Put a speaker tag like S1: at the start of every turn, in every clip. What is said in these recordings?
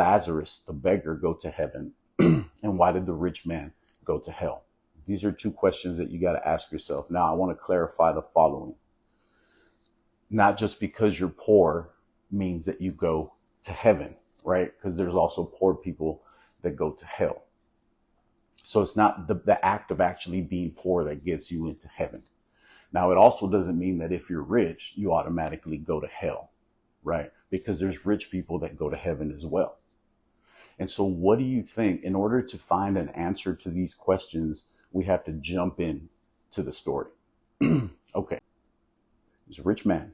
S1: Lazarus, the beggar, go to heaven? And why did the rich man go to hell? These are two questions that you got to ask yourself. Now, I want to clarify the following. Not just because you're poor means that you go to heaven, right? Because there's also poor people that go to hell. So it's not the act of actually being poor that gets you into heaven. Now, it also doesn't mean that if you're rich, you automatically go to hell, right? Because there's rich people that go to heaven as well. And so what do you think? In order to find an answer to these questions, we have to jump in to the story. Okay. He's a rich man.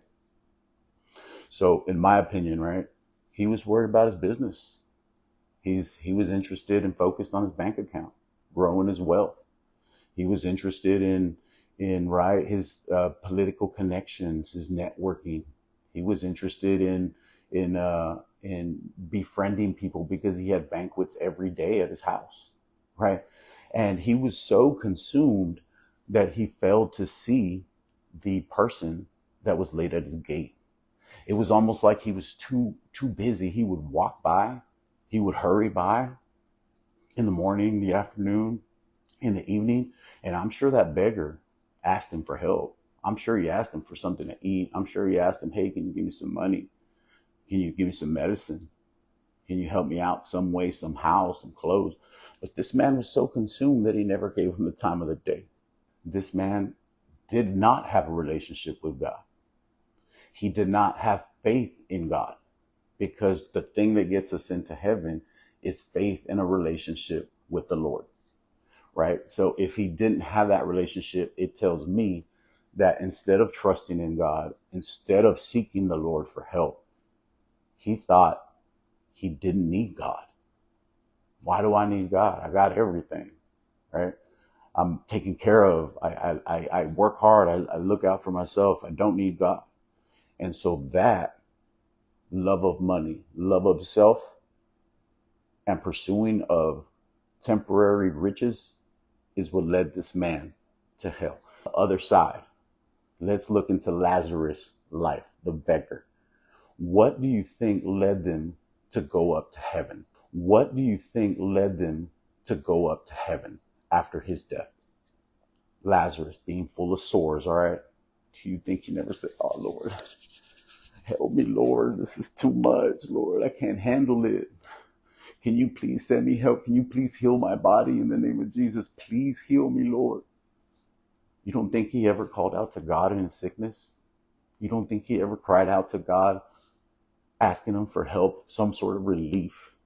S1: So in my opinion, right, he was worried about his business. He was interested and focused on his bank account, growing his wealth. He was interested in right his political connections, his networking. He was interested in befriending people because he had banquets every day at his house, right? And he was so consumed that he failed to see the person that was laid at his gate. It was almost like he was too busy. He would walk by, he would hurry by in the morning, the afternoon, in the evening, and I'm sure that beggar asked him for help. I'm sure he asked him for something to eat. I'm sure he asked him, hey, can you give me some money? Can you give me some medicine? Can you help me out some way, somehow, some clothes? But this man was so consumed that he never gave him the time of the day. This man did not have a relationship with God. He did not have faith in God, because the thing that gets us into heaven is faith in a relationship with the Lord, right? So if he didn't have that relationship, it tells me that instead of trusting in God, instead of seeking the Lord for help, he thought he didn't need God. Why do I need God? I got everything, right? I'm taken care of. I work hard. I look out for myself. I don't need God. And so that love of money, love of self, and pursuing of temporary riches is what led this man to hell. The other side, let's look into Lazarus' life, the beggar. What do you think led them to go up to heaven? What do you think led them to go up to heaven after his death? Lazarus being full of sores, all right? Do you think he never said, oh, Lord, help me, Lord. This is too much, Lord. I can't handle it. Can you please send me help? Can you please heal my body in the name of Jesus? Please heal me, Lord. You don't think he ever called out to God in his sickness? You don't think he ever cried out to God, asking him for help, some sort of relief?